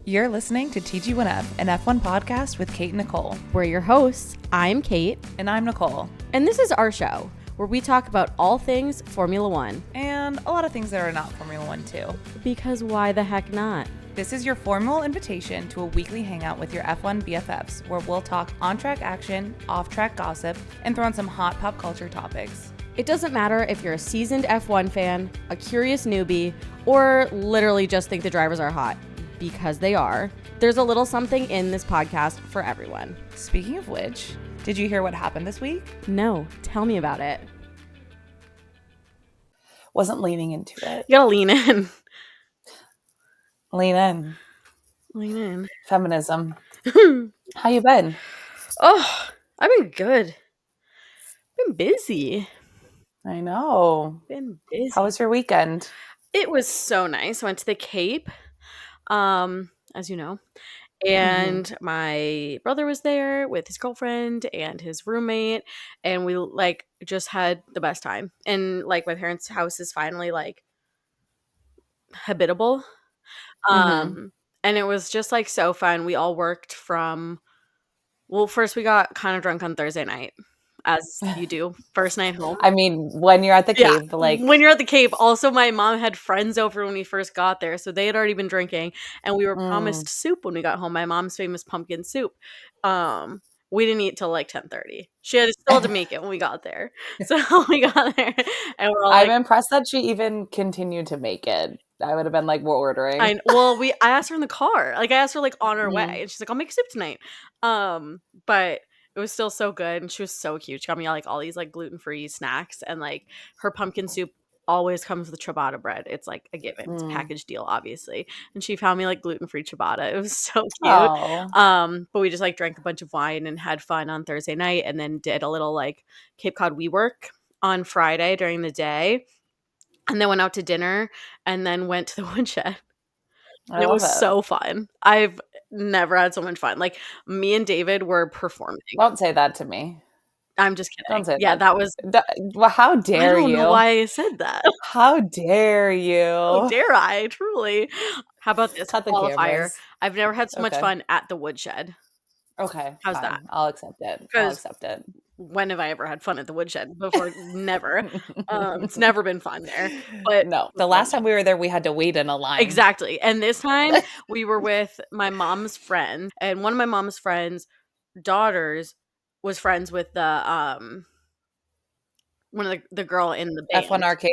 You're listening to TG1F, an F1 podcast with Kate and Nicole. We're your hosts. I'm Kate. And I'm Nicole. And this is our show, where we talk about all things Formula One. And a lot of things that are not Formula One, too. Because why the heck not? This is your formal invitation to a weekly hangout with your F1 BFFs, where we'll talk on-track action, off-track gossip, and throw in some hot pop culture topics. It doesn't matter if you're a seasoned F1 fan, a curious newbie, or literally just think the drivers are hot. Because they are. There's a little something in this podcast for everyone. Speaking of which, did you hear what happened this week? No, tell me about it. Wasn't leaning into it. You gotta lean in. Lean in. Lean in. Feminism. How you been? Oh, I've been good. Been busy. I know. Been busy. How was your weekend? It was so nice. I went to the Cape. As you know, and my brother was there with his girlfriend and his roommate, and we just had the best time. And my parents' house is finally habitable. And it was just so fun. We all worked from, first we got kind of drunk on Thursday night, as you do, first night home. I mean, when you're at the Cape, when you're at the Cape. Also, my mom had friends over when we first got there, so they had already been drinking, and we were promised soup when we got home. My mom's famous pumpkin soup. We didn't eat till 10:30. She still had to make it when we got there. So we got there, and we're all I'm impressed that she even continued to make it. I would have been we're ordering. I asked her in the car. I asked her on our way, and she's like, "I'll make soup tonight." But it was still so good, and she was so cute. She got me all these gluten-free snacks, and her pumpkin soup always comes with ciabatta bread. It's a given. It's a package deal, obviously. And she found me gluten-free ciabatta. It was so cute. Oh. But we just drank a bunch of wine and had fun on Thursday night, and then did a little Cape Cod WeWork on Friday during the day, and then went out to dinner, and then went to the woodshed. And it was so fun. I've never had so much fun. Me and David were performing. Don't say that to me. I'm just kidding. Don't say that. Yeah, that was. Well, how dare you? I don't know why I said that. How dare you? How dare I? Truly. How about this Cut the qualifier? cameras. I've never had so much fun at the woodshed. Okay. How's fine. that? I'll accept it. When have I ever had fun at the woodshed before? Never. It's never been fun there. But no, the last time we were there, we had to wait in a line. Exactly. And this time we were with my mom's friend, and one of my mom's friends' daughters was friends with the one of the girl in the band. F1 Arcade.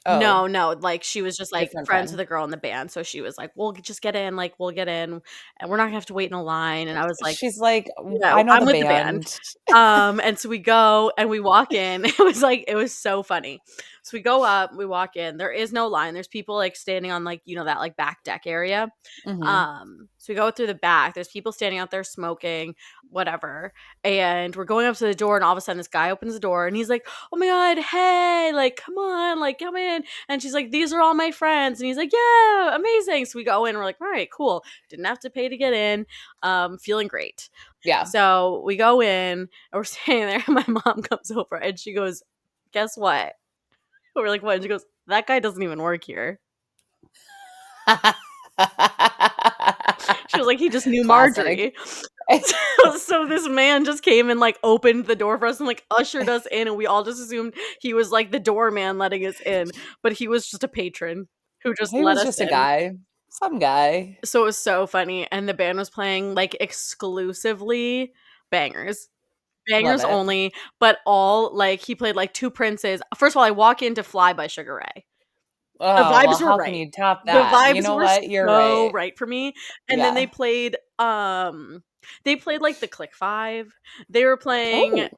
Oh. No, she was just friends with the girl in the band, so she was we'll just get in, we'll get in, and we're not gonna have to wait in a line. And I was she's I know I'm with the band. And so we go and we walk in. It was so funny. So we go up, we walk in. There is no line. There's people standing on that back deck area. So we go through the back. There's people standing out there smoking, whatever. And we're going up to the door, and all of a sudden this guy opens the door, and he's like, "Oh my god, hey, come on, come in." And she's like, "These are all my friends." And he's like, "Yeah, amazing." So we go in, and we're like, "All right, cool. Didn't have to pay to get in. Feeling great." Yeah. So we go in, and we're standing there, and my mom comes over, and she goes, "Guess what?" We're like, "What?" And she goes, "That guy doesn't even work here." She was like, "He just knew Marjorie." So this man just came and opened the door for us and ushered us in, and we all just assumed he was the doorman letting us in, but he was just a patron who just let us in. He was just a guy. Some guy. So it was so funny, and the band was playing exclusively bangers. Bangers only, but all he played two Princes. First of all, I walk into Fly by Sugar Ray. Oh, the vibes were right. Can you top that? The vibes you know were what? You're so right for me. And then they played the Click 5. They were playing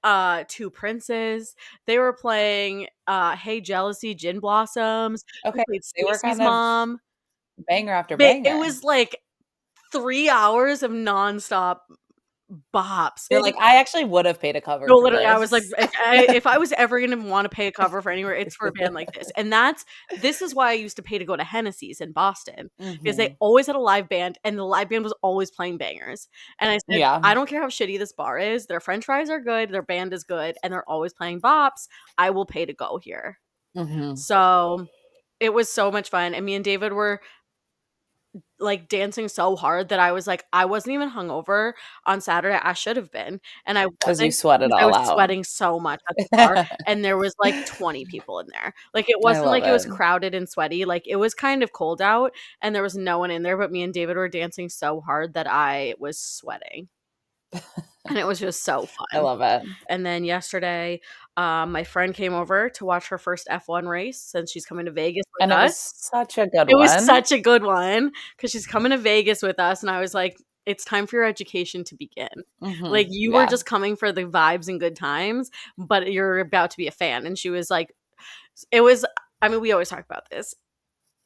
Two Princes. They were playing Hey Jealousy, Gin Blossoms. Okay. They were kind Mom. Of banger after banger. It was 3 hours of nonstop bops. You're I actually would have paid a cover. No, literally, I was if I was ever going to want to pay a cover for anywhere, it's for a band like this. And this is why I used to pay to go to Hennessy's in Boston, because they always had a live band, and the live band was always playing bangers. And I said, I don't care how shitty this bar is. Their French fries are good. Their band is good. And they're always playing bops. I will pay to go here. So it was so much fun. And me and David were like dancing so hard that I was like, I wasn't even hungover on Saturday. I should have been. And I Because you wasn't sweat it because I all was out. sweating so much at the bar. And there was like 20 people in there. Like it I wasn't love like it was it. crowded and sweaty. Like it was kind of cold out and there was no one in there, but me and David were dancing so hard that I was sweating. And it was just so I fun. love it. And then yesterday, my friend came over to watch her first F1 race since she's coming to Vegas And with it was us. such a good It was one. such a good one because she's coming to Vegas with us, and I was like, "It's time for your education to begin." Like, you were Yeah. just coming for the vibes and good times, but you're about to be a fan. And she was like, it was, I mean, we always talk about this.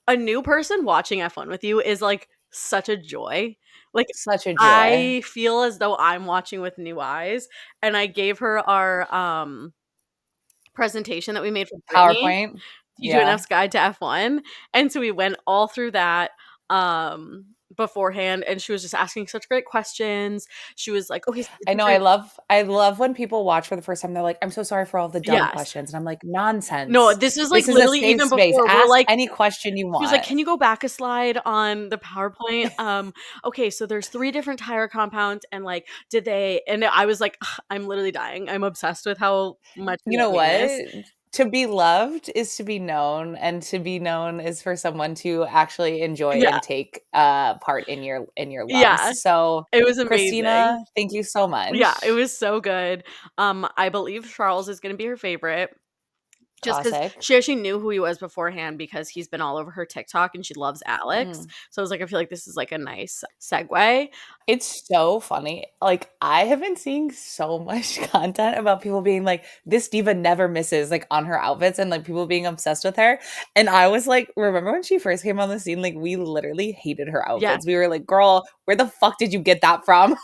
A new person watching F1 with you is like such a joy. Like, Such a joy. I feel as though I'm watching with new eyes. And I gave her our presentation that we made for Brittany, PowerPoint. Yeah. UNF's Guide to F1, and so we went all through that, beforehand, and she was just asking such great questions. She was like, "Okay, so the I know. different." I love when people watch for the first time. They're like, "I'm so sorry for all the dumb Yes. questions," and I'm like, No, "Nonsense. this is, like, This is a literally safe even space. before, we're Ask like any question you she was like, want." "Can you go back a slide on the PowerPoint? Okay, so there's 3 different tire compounds, and, like, did they," and I was like, "Ugh, I'm literally dying. I'm obsessed with how much we You love know doing this." what? To be loved is to be known, and to be known is for someone to actually enjoy Yeah. and take part in your loves. Yeah. So, It was amazing. Christina, thank you so Yeah, it much. was so good. I believe Charles is gonna be her favorite. Just because Classic. she actually knew who he was beforehand because he's been all over her TikTok and she loves Alex. Mm. So I was like, I feel like this is like a nice segue. It's so funny. Like, I have been seeing so much content about people being like, this diva never misses, like, on her outfits, and like people being obsessed with her. And I was like, remember when she first came on the scene? Like, we literally hated her Yeah. outfits. We were like, girl, where the fuck did you get that from?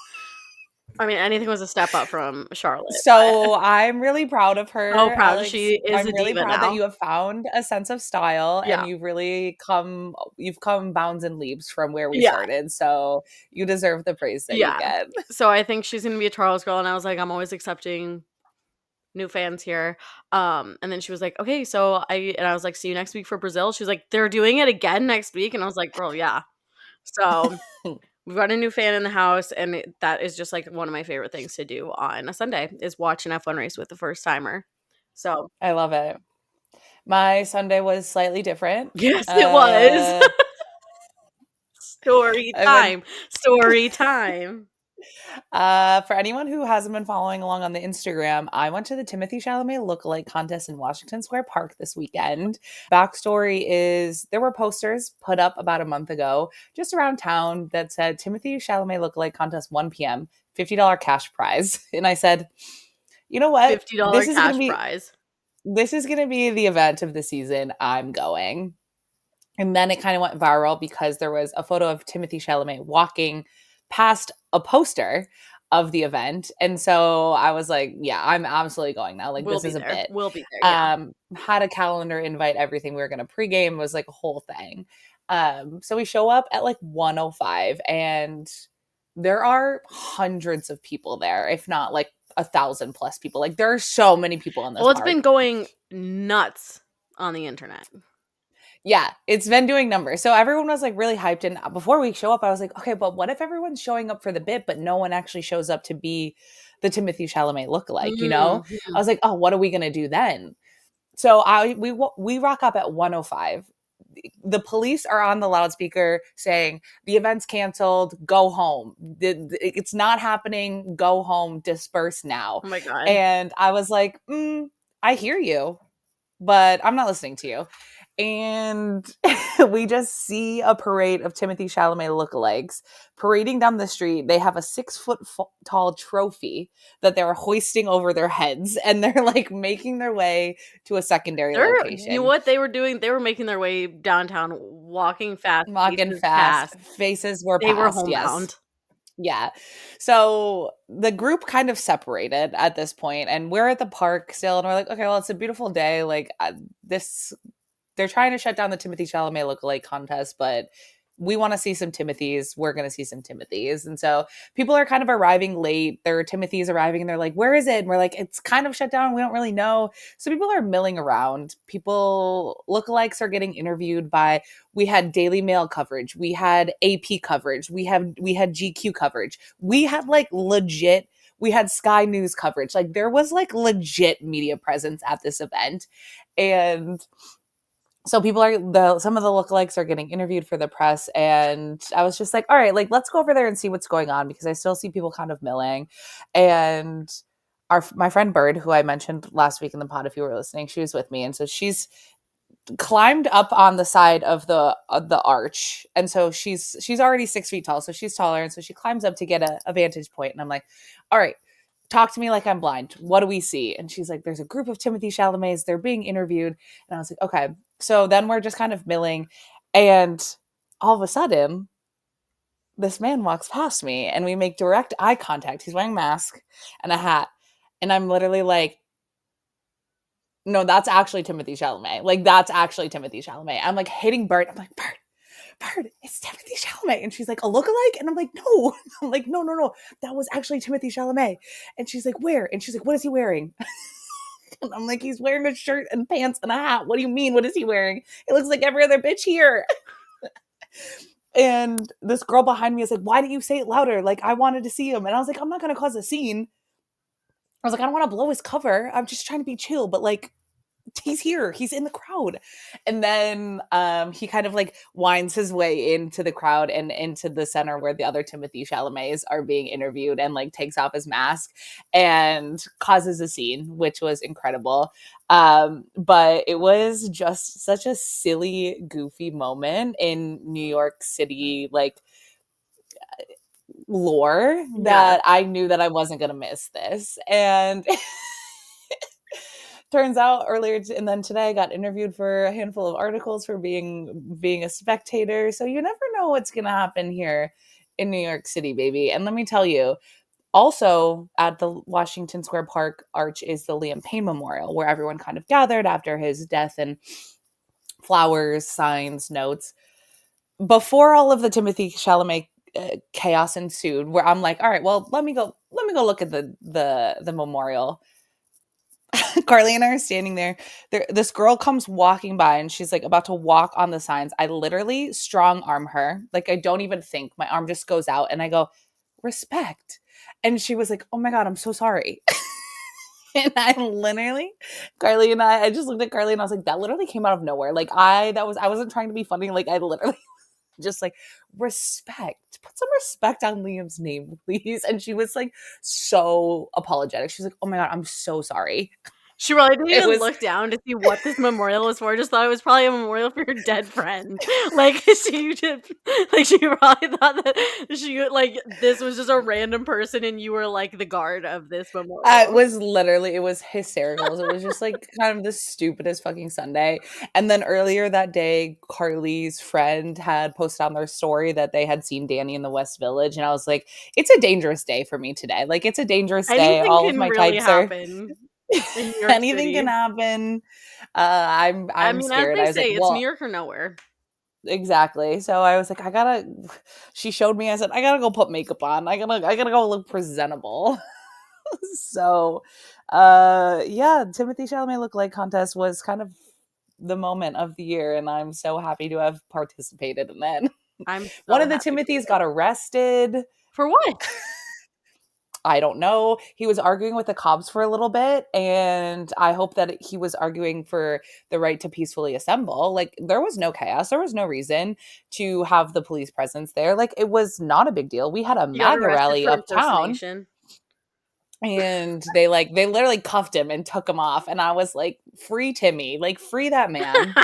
I mean, anything was a step up from Charlotte, but So I'm really proud of so her. proud she is I'm a really diva proud that now. you have found a sense of style, Yeah. and you've come bounds and leaps from where we Yeah. started. So you deserve the praise that you Yeah. get. So I think she's gonna be a Charles girl, and I was like, I'm always accepting new fans here. And then she was like, okay, so I was like, see you next week for Brazil. She was like, they're doing it again next week. And I was like, girl, yeah. So we've got a new fan in the house, and that is just like one of my favorite things to do on a Sunday is watch an F1 race with the first timer. So I love it. My Sunday was slightly different. yes, it was. Story I went time. Story time. for anyone who hasn't been following along on the Instagram, I went to the Timothy Chalamet lookalike contest in Washington Square Park this weekend. Backstory is there were posters put up about a month ago just around town that said Timothy Chalamet lookalike contest 1 p.m., $50 cash prize. And I said, you know what? $50 cash prize. This is gonna be the event of the season. I'm going. And then it kind of went viral because there was a photo of Timothy Chalamet walking past a poster of the event. And so I was like, yeah, I'm absolutely going now. Like, We'll this be is a there. bit. We'll be there. Yeah. Had a calendar invite, everything. We were going to pregame, was like a whole thing. So we show up at like 1:05, and there are hundreds of people there, if not like 1,000 plus people. Like, there are so many people in this Well, it's park. been going nuts on the internet. Yeah, it's been doing numbers. So everyone was like really hyped. And before we show up, I was like, okay, but what if everyone's showing up for the bit, but no one actually shows up to be the Timothy Chalamet lookalike? You know, I Mhm. was like, oh, what are we gonna do then? So we rock up at 1:05. The police are on the loudspeaker saying the event's canceled. Go home. It's not happening. Go home. Disperse now. Oh my God. And I was like, I hear you, but I'm not listening to you. And we just see a parade of Timothy Chalamet lookalikes parading down the street. They have a 6-foot tall trophy that they're hoisting over their heads, and they're like making their way to a secondary You know location. what they were doing? They were making their way downtown, walking fast, Walking faces fast, past. faces were They were passed. Yes. homebound. Yeah. So the group kind of separated at this point, and we're at the park still, and we're like, okay, well, it's a beautiful day. Like, this, they're trying to shut down the Timothy Chalamet lookalike contest, but we want to see some Timothys. We're going to see some Timothys. And so people are kind of arriving late. There are Timothys arriving and they're like, where is it? And we're like, it's kind of shut down. We don't really know. So people are milling around. People, lookalikes are getting interviewed by, we had Daily Mail coverage. We had AP coverage. We had GQ coverage. We had like legit, we had Sky News coverage. Like there was like legit media presence at this event. And so people are some of the lookalikes are getting interviewed for the press, and I was just like, all right, like let's go over there and see what's going on because I still see people kind of milling. And my friend Bird, who I mentioned last week in the pod, if you were listening, she was with me, and so she's climbed up on the side of the arch, and so she's already 6 feet tall, so she's taller, and so she climbs up to get a vantage point, and I'm like, all right, talk to me like I'm blind. What do we see? And she's like, there's a group of Timothy Chalamets. They're being interviewed. And I was like, okay. So then we're just kind of milling. And all of a sudden, this man walks past me and we make direct eye contact. He's wearing a mask and a hat. And I'm literally like, no, that's actually Timothy Chalamet. Like, that's actually Timothy Chalamet. I'm like hitting Bert. I'm like, Bird, it's Timothy Chalamet. And she's like, a lookalike? And I'm like, no. I'm like, no. That was actually Timothy Chalamet. And she's like, where? And she's like, what is he wearing? And I'm like, he's wearing a shirt and pants and a hat. What do you mean? What is he wearing? It looks like every other bitch here. And this girl behind me is like, why didn't you say it louder? Like, I wanted to see him. And I was like, I'm not going to cause a scene. I was like, I don't want to blow his cover. I'm just trying to be chill. But like, he's here, he's in the crowd. And then he kind of like winds his way into the crowd and into the center where the other Timothy Chalamets are being interviewed, and like takes off his mask and causes a scene, which was incredible. But it was just such a silly, goofy moment in New York City, like lore, that I knew that I wasn't going to miss this. And turns out and then today I got interviewed for a handful of articles for being a spectator. So you never know what's going to happen here in New York City, baby. And let me tell you, also at the Washington Square Park Arch is the Liam Payne Memorial, where everyone kind of gathered after his death, and flowers, signs, notes. Before all of the Timothy Chalamet chaos ensued, where I'm like, all right, well, let me go look at the memorial. Carly and I are standing there. This girl comes walking by and she's like about to walk on the signs. I literally strong arm her. Like, I don't even think. My arm just goes out and I go, respect. And she was like, oh my God, I'm so sorry. And I literally, I just looked at Carly and I was like, that literally came out of nowhere. Like, I wasn't trying to be funny. Like, I literally just like, respect. Put some respect on Liam's name, please. And she was like so apologetic. She's like, oh my God, I'm so sorry. She really didn't even look down to see what this memorial was for. Just thought it was probably a memorial for your dead friend. Like, she probably thought that this was just a random person and you were like the guard of this memorial. It was hysterical. So it was just like kind of the stupidest fucking Sunday. And then earlier that day, Carly's friend had posted on their story that they had seen Danny in the West Village. And I was like, it's a dangerous day for me today. Like, it's a dangerous day. Anything All can of my really types happen. Anything can happen. I'm scared. As I was they say, like, it's well, New York or nowhere. exactly. So I was like, she showed me, I said, I gotta go put makeup on. I gotta go look presentable. So yeah, Timothy Chalamet lookalike contest was kind of the moment of the year, and I'm so happy to have participated in it. I'm so One of the happy Timothys got arrested. For what? I don't know. He was arguing with the cops for a little bit, and I hope that he was arguing for the right to peacefully assemble. Like, there was no chaos. There was no reason to have the police presence there. Like, it was not a big deal. We had a You got MAGA arrested rally for uptown, impersonation. and they literally cuffed him and took him off. And I was like, free Timmy, like, free that man.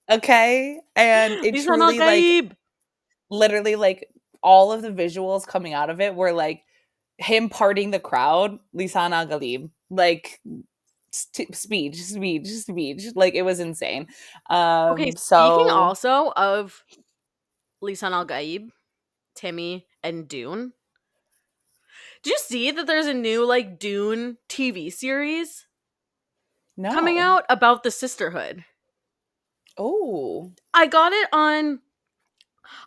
Okay. And it truly, like, literally, like, all of the visuals coming out of it were like him parting the crowd, Lisan Al Galib, like speech. Like, it was insane. Okay, speaking So also of Lisan Al Gaib, Timmy, and Dune. Did you see that there's a new like Dune TV series coming no. out about the sisterhood? Oh, I got it on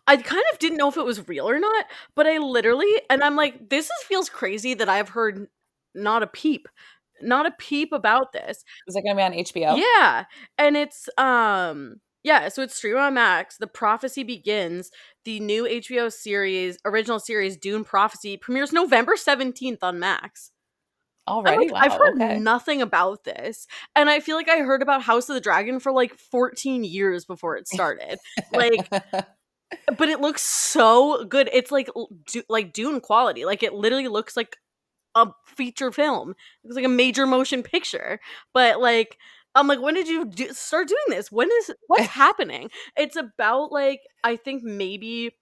I kind of didn't know if it was real or not, but I literally, and I'm like, feels crazy that I've heard not a peep, not a peep about this. Is it gonna be on HBO? Yeah, and it's yeah, so it's streaming on Max. The Prophecy Begins, the new HBO series, original series Dune Prophecy premieres November 17th on Max. I'm like, Already? I've Wow, heard okay. nothing about this. And I feel like I heard about House of the Dragon for like 14 years before it started. Like, but it looks so good. It's like like Dune quality. Like it literally looks like a feature film. It's like a major motion picture. But like I'm like, when did you start doing this? What's happening? It's about like I think maybe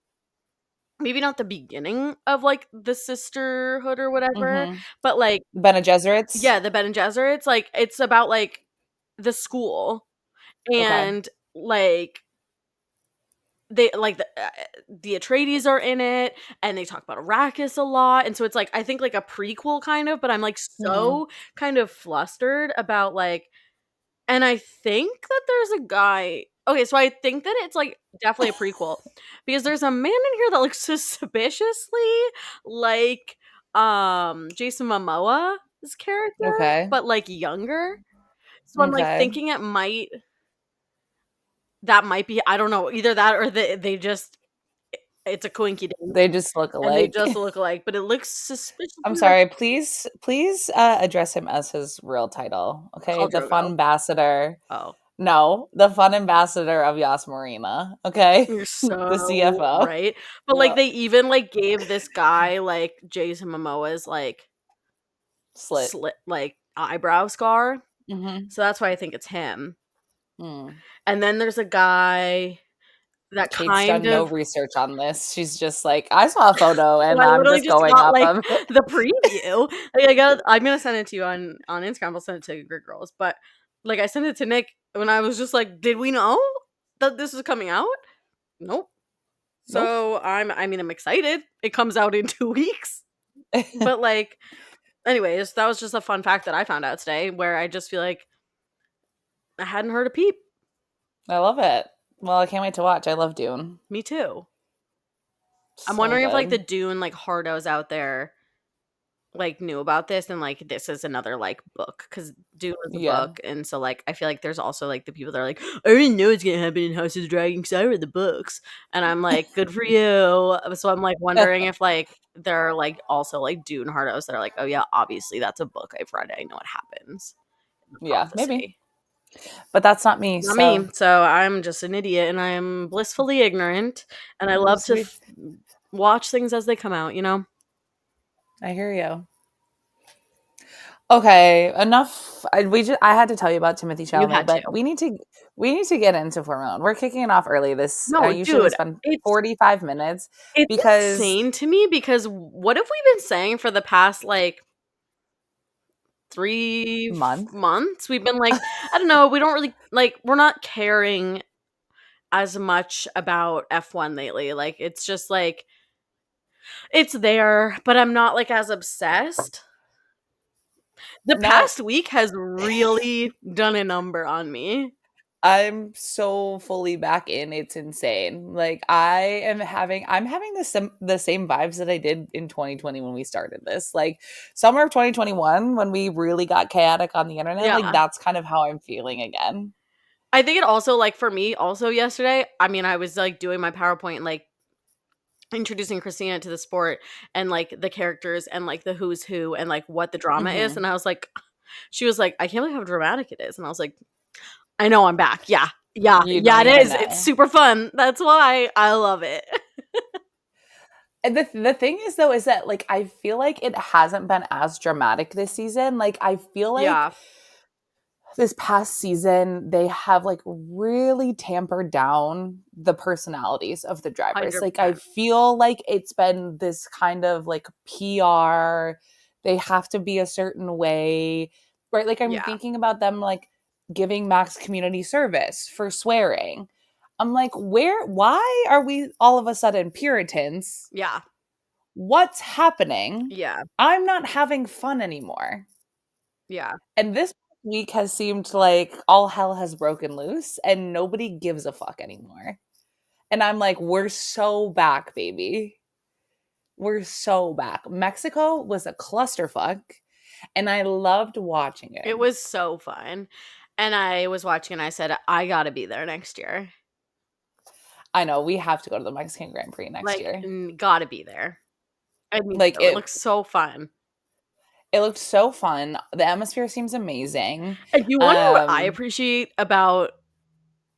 not the beginning of like the sisterhood or whatever, Mhm. but like Bene Gesserits? yeah, the Ben and Gesserits. Like it's about like the school Okay. and like they like the Atreides are in it, and they talk about Arrakis a lot, and so it's like I think like a prequel kind of, but I'm like Mhm. so kind of flustered about like, and I think that there's a guy. Okay, so I think that it's like definitely a prequel because there's a man in here that looks suspiciously like Jason Momoa's character, Okay. but like younger. So I'm like Okay. thinking that might be, I don't know, either that or they just it's a coinky dink They just look and they alike. just look alike, but it looks I'm suspiciously like sorry, please, address him as his real title, okay? Khal The fun Drogo. ambassador. Oh, No, the fun ambassador of Yas Marina, okay? you're The so CFO. right. But like Yep. they even like gave this guy like Jason Momoa's like Slit. slit like eyebrow scar. Mhm. So that's why I think it's him. Mm. And then there's a guy that Kate's kind done no of research on this. She's just like, "I saw a photo so and I I'm literally just just going got off like of it." the preview. Like I'm gonna send it to you on Instagram. I'll send it to Grid Girls. But like I sent it to Nick when I was just like, did we know that this is coming out? Nope. Nope. So I mean I'm excited. It comes out in 2 weeks. But like anyways, that was just a fun fact that I found out today where I just feel like I hadn't heard a peep. I love it. Well, I can't wait to watch. I love Dune. Me too. I'm So wondering if like the good. Dune like hardos out there like knew about this and like this is another like book because Dune was a Yeah. book, and so like I feel like there's also like the people that are like I already know it's gonna happen in House of the Dragon because I read the books, and I'm like good for you. So I'm like wondering if like there are like also like Dune hardos that are like, oh yeah, obviously that's a book I've read, I know what happens in the Yeah, maybe. prophecy. But that's not me, Not so me, so I'm just an idiot and I'm blissfully ignorant, and I love to sweet. watch things as they come out, you know. I hear you. Okay, enough. I had to tell you about Timothy You Chalamet, had but to. we need to get into Formula One. We're kicking it off early. This No, usually we dude, spend it's 45 minutes it's because insane to me because what have we been saying for the past like three month. months? We've been like, I don't know, we don't really like, we're not caring as much about F1 lately. Like, it's just like, it's there, but I'm not like as obsessed. The Not past week has really done a number on me. I'm so fully back in. It's insane. Like I'm having the same vibes that I did in 2020 when we started this. Like summer of 2021 when we really got chaotic on the internet, like Yeah. that's kind of how I'm feeling again. I think it also, like, for me, also yesterday, I mean, I was like doing my PowerPoint and like introducing Christina to the sport and like the characters and like the who's who and like what the drama is. And Mhm. I was like, she was like, I can't believe how dramatic it is. And I was like, I know I'm back. Yeah. Yeah. You Yeah, don't it even is. It's know. super fun. That's why I love it. And the thing is though is that like I feel like it hasn't been as dramatic this season. Like I feel like Yeah. this past season they have like really tampered down the personalities of the drivers. Like I 100%. feel like it's been this kind of like PR, they have to be a certain way, right? Like I'm Yeah. thinking about them like giving Max community service for swearing. I'm like, why are we all of a sudden Puritans? Yeah. What's happening? Yeah. I'm not having fun anymore. Yeah. And this week has seemed like all hell has broken loose and nobody gives a fuck anymore. And I'm like, we're so back, baby. We're so back. Mexico was a clusterfuck, and I loved watching it. It was so fun. And I was watching and I said, I gotta be there next year. I know we have to go to the Mexican Grand Prix next Like, year. gotta be there. I mean, Like it looks so fun. it looked so fun. The atmosphere seems amazing. And you wanna know what I appreciate about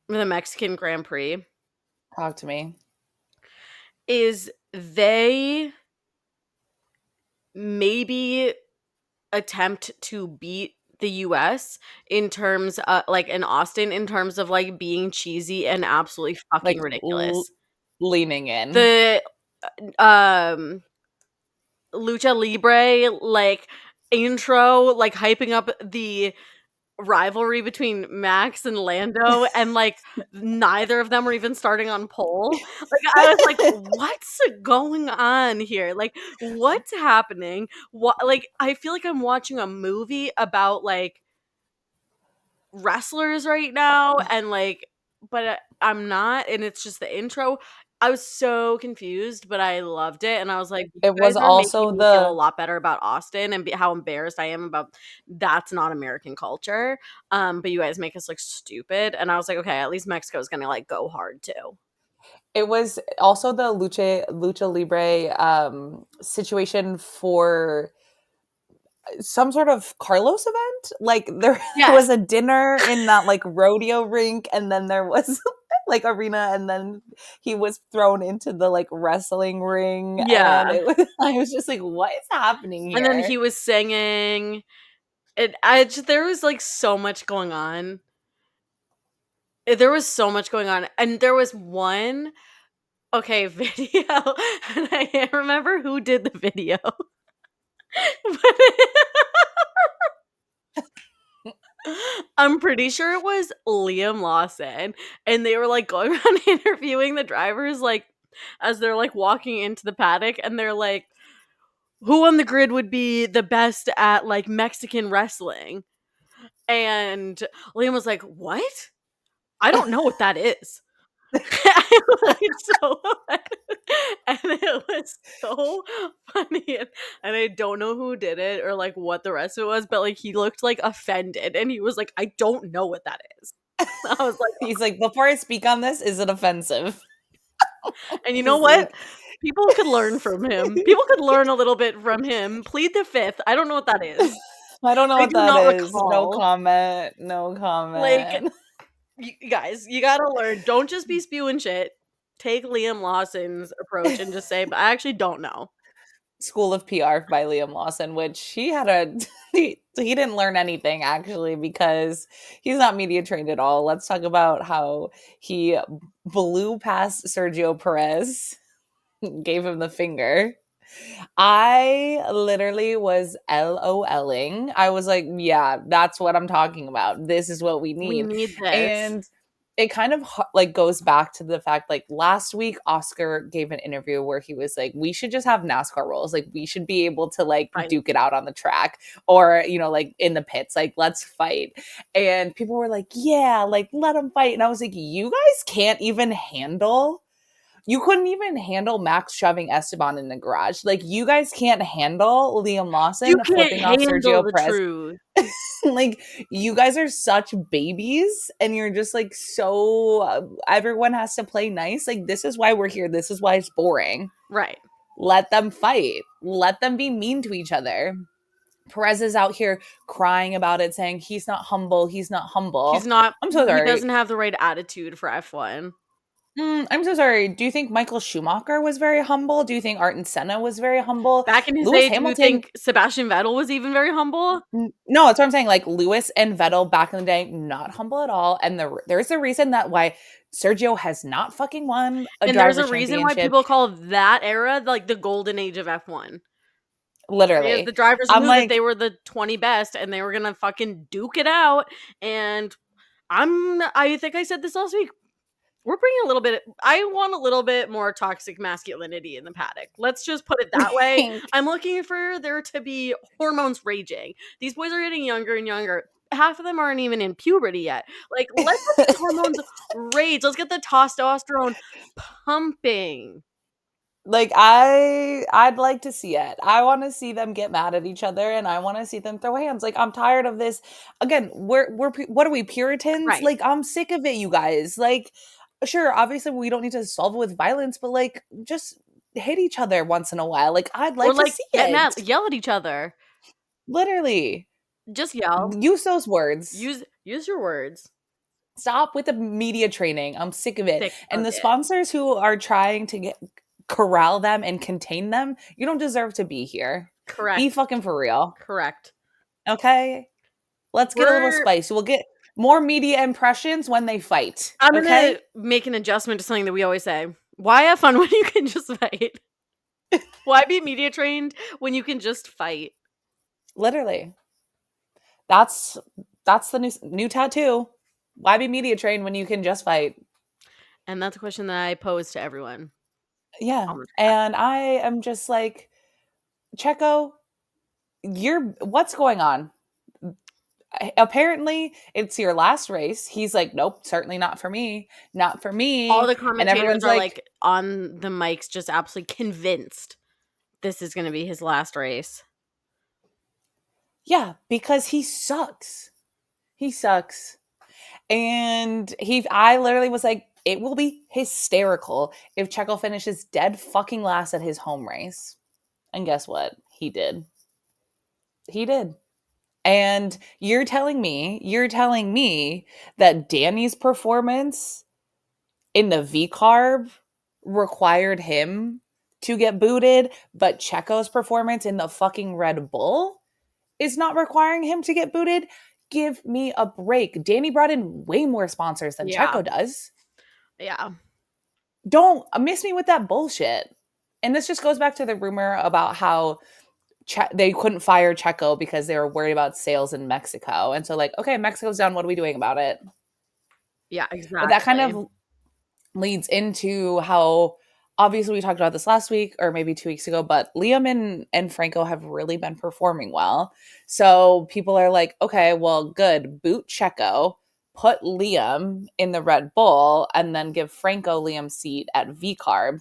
the Mexican Grand Prix? Talk to me. Is they maybe attempt to beat the US in terms of like in Austin in terms of like being cheesy and absolutely fucking Like ridiculous. leaning in. The um lucha libre like intro like hyping up the rivalry between Max and Lando and like neither of them were even starting on pole. Like I was like what's going on here? Like what's happening? What like I feel like I'm watching a movie about like wrestlers right now and like but I'm not and it's just the intro. I was so confused, but I loved it and I was like you It guys was are making also me feel a the lot better about Austin and how embarrassed I am about that's not American culture. But you guys make us look stupid and I was like okay, at least Mexico's going to like go hard too. it was also the lucha libre situation for some sort of Carlos event. Like there Yes. was a dinner in that like rodeo rink, and then there was like arena, and then he was thrown into the like wrestling ring, and Yeah. it was I was just like, what is happening And then here? he was singing and there was like so much going on. There was so much going on and there was one okay, video, and I can't remember who did the video. But I'm pretty sure it was Liam Lawson, and they were, like, going around interviewing the drivers, like, as they're, like, walking into the paddock, and they're like, "Who on the grid would be the best at, like, Mexican wrestling?" And Liam was like, "What? I don't know what that is." I was so and it was so funny, and I don't know who did it or, like, what the rest of it was, but, like, he looked, like, offended, and he was like, "I don't know what that is." I was like He's like, before I speak on this, is it offensive? and you know He's what? like, People could learn from him. People could learn a little bit from him. Plead the 5th. I don't know what that is. I don't know I what do that not is. No recall. comment. No Like, comment. you guys, you gotta learn. Don't just be spewing shit. Take Liam Lawson's approach and just say, "But I actually don't know." School of PR by Liam Lawson, which he had a he didn't learn anything actually because he's not media trained at all. Let's talk about how he blew past Sergio Perez, gave him the finger. I literally was LOLing. I was like, yeah, that's what I'm talking about. This is what we We need. need this. And it kind of like goes back to the fact like last week Oscar gave an interview where he was like we should just have NASCAR rules, like we should be able to like Fight. duke it out on the track or like in the pits, like let's fight. And people were like yeah, like let them fight, and I was like you guys can't even handle, you couldn't even handle Max shoving Esteban in the garage. Like you guys can't handle Liam You Lawson can't flipping off handle Sergio the Perez. truth. Like you guys are such babies and you're just like so everyone has to play nice. Like this is why we're here. This is why it's boring. Right. Let them fight. Let them be mean to each other. Perez is out here crying about it, saying he's not humble. He's not humble. He's not I'm so he sorry. doesn't have the right attitude for F1. I'm so sorry. Do you think Michael Schumacher was very humble? Do you think Ayrton Senna was very humble? Back in his Lewis day, do you Hamilton. think Sebastian Vettel was even very humble? No, that's what I'm saying. Like Lewis and Vettel back in the day, not humble at all. And there's a reason that why Sergio has not fucking won a And there's driver a reason why championship. people call that era like the golden age of F1. Because Literally. the drivers I'm knew that like, they were the 20 best and they were gonna fucking duke it out. And I think I said this last week. We're bringing a little bit. I want a little bit more toxic masculinity in the paddock. Let's just put it that way. I'm looking for there to be hormones raging. These boys are getting younger and younger. half of them aren't even in puberty yet. Like, let's get these hormones raised. Let's get the testosterone pumping. Like I'd like to see it. I want to see them get mad at each other, and I want to see them throw hands. Like I'm tired of this. Again, what are we, Puritans? Right. Like I'm sick of it, you guys. Like sure, obviously we don't need to solve it with violence, but like just hit each other once in a while. Like I'd Or like to like see get mad, it. yell at each other. Literally. Just yell. Use those words. Use your words. Stop with the media training. I'm sick of it. Sick And of the it. sponsors who are trying to corral them and contain them, you don't deserve to be here. Correct. Be fucking for real. Correct. Okay? Let's get a little spice. We'll get more media impressions when they fight. I'm Okay? gonna make an adjustment to something that we always say. Why have fun when you can just fight? Why be media trained when you can just fight? Literally. That's the new tattoo. Why be media trained when you can just fight? And that's a question that I pose to everyone. Yeah. And I am just like, Checo, what's going on? Apparently it's your last race. He's like, nope, certainly not for me. Not for me. All the And commentators everyone's are like on the mics, just absolutely convinced this is going to be his last race. Yeah, because he sucks. He sucks. And I literally was like, it will be hysterical if Checo finishes dead fucking last at his home race. And guess what? He did. He did. And you're telling me that Danny's performance in the V carb required him to get booted, but Checo's performance in the fucking Red Bull is not requiring him to get booted? Give me a break. Danny brought in way more sponsors than Checo does. Yeah. Don't miss me with that bullshit. And this just goes back to the rumor about how they couldn't fire Checo because they were worried about sales in Mexico. And so like, okay, Mexico's done. What are we doing about it? Yeah, exactly. But that kind of leads into how obviously we talked about this last week or maybe 2 weeks ago, but Liam and Franco have really been performing well. So people are like, okay, well, good. Boot Checo, put Liam in the Red Bull, and then give Franco Liam's seat at V Carb.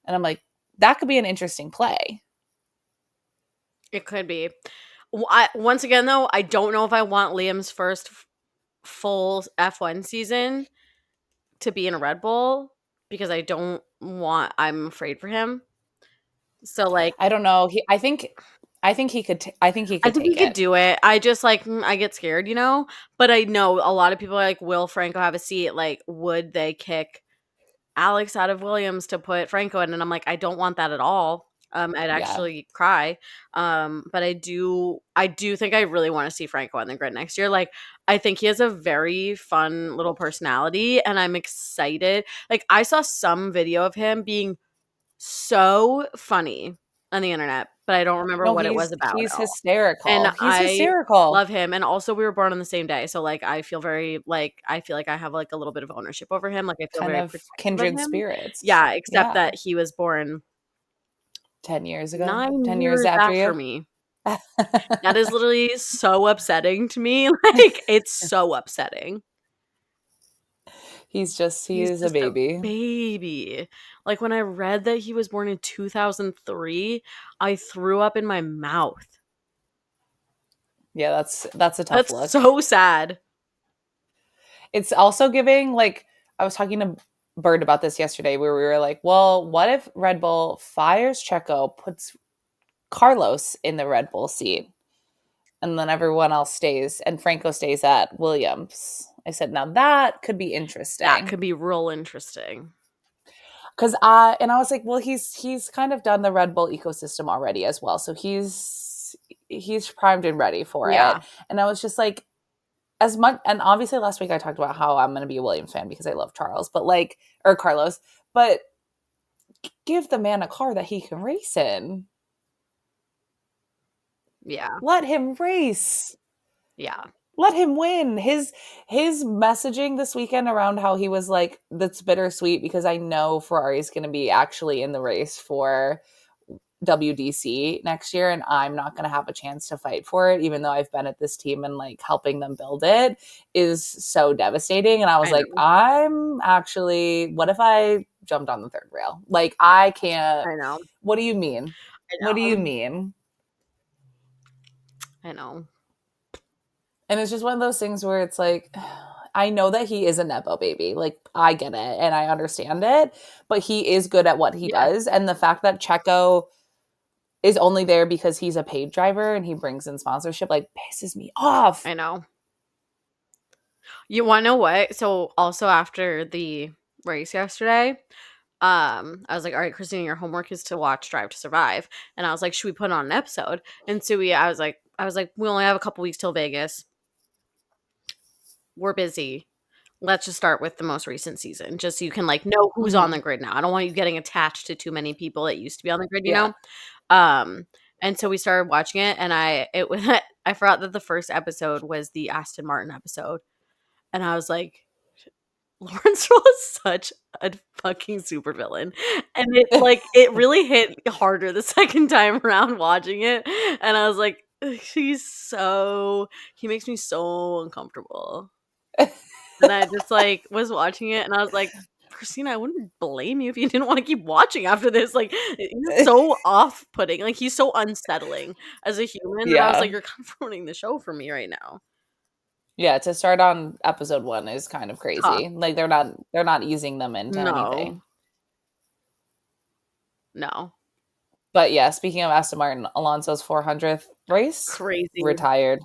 And I'm like, that could be an interesting play. It could be. Once again, though, I don't know if I want Liam's first full F1 season to be in a Red Bull because I'm afraid for him. So like, I don't know. I think he could take he could it. do it. I just like I get scared, But I know a lot of people are like, will Franco have a seat? Like, would they kick Alex out of Williams to put Franco in? And I'm like, I don't want that at all. I'd actually cry. But I do think I really want to see Franco on the grid next year. Like, I think he has a very fun little personality, and I'm excited. Like, I saw some video of him being so funny on the internet, but I don't remember what it was about. He's hysterical. And He's I hysterical. love him. And also we were born on the same day. So like I feel like I have like a little bit of ownership over him. Like I feel kind very of protective kindred of him. spirits. Yeah, except that he was born 10 years ago. 9 10 years after after you. me. That is literally so upsetting to me. Like it's so upsetting. He is a baby. Baby. Like when I read that he was born in 2003, I threw up in my mouth. Yeah, that's a tough look. That's so sad. It's also giving, like, I was talking to Bird about this yesterday where we were like, well, what if Red Bull fires Checo, puts Carlos in the Red Bull seat, and then everyone else stays, and Franco stays at Williams? I said, now that could be interesting. That could be real interesting. Because I was like, well, he's kind of done the Red Bull ecosystem already as well, so he's primed and ready for it. And I was just like, as much, and obviously last week I talked about how I'm going to be a Williams fan because I love Charles, but like, or Carlos, but give the man a car that he can race in. Yeah. Let him race. Yeah. Let him win. His messaging this weekend around how he was like, that's bittersweet because I know Ferrari's going to be actually in the race for WDC next year, and I'm not going to have a chance to fight for it, even though I've been at this team and like helping them build it, is so devastating. And I was I like, know. I'm actually, what if I jumped on the third rail? Like, I can't. I know. What do you mean? I What do you know. mean? I know. And it's just one of those things where it's like, I know that he is a Nepo baby. Like, I get it and I understand it, but he is good at what he Yeah. does. And the fact that Checo is only there because he's a paid driver and he brings in sponsorship, like, pisses me off. I know. You want to know what? So also after the race yesterday, I was like, all right, Christina, your homework is to watch Drive to Survive. And I was like, should we put on an episode? And so I was like, we only have a couple weeks till Vegas. We're busy. Let's just start with the most recent season, just so you can like know who's on the Mm-hmm. grid now. I don't want you getting attached to too many people that used to be on the grid, you Yeah. know? And so we started watching it, and it was I forgot that the first episode was the Aston Martin episode. And I was like, Lawrence Stroll is such a fucking supervillain. And it really hit harder the second time around watching it. And I was like, he makes me so uncomfortable. And I just like was watching it and I was like, Christina, I wouldn't blame you if you didn't want to keep watching after this. Like, he's so off putting. Like, he's so unsettling as a human that I was like, Yeah. you're kind of ruining the show for me right now. Yeah, to start on episode 1 is kind of Tough. crazy. Like, they're not easing them into No. anything. No. But yeah, speaking of Aston Martin, Alonso's 400th race Crazy. retired.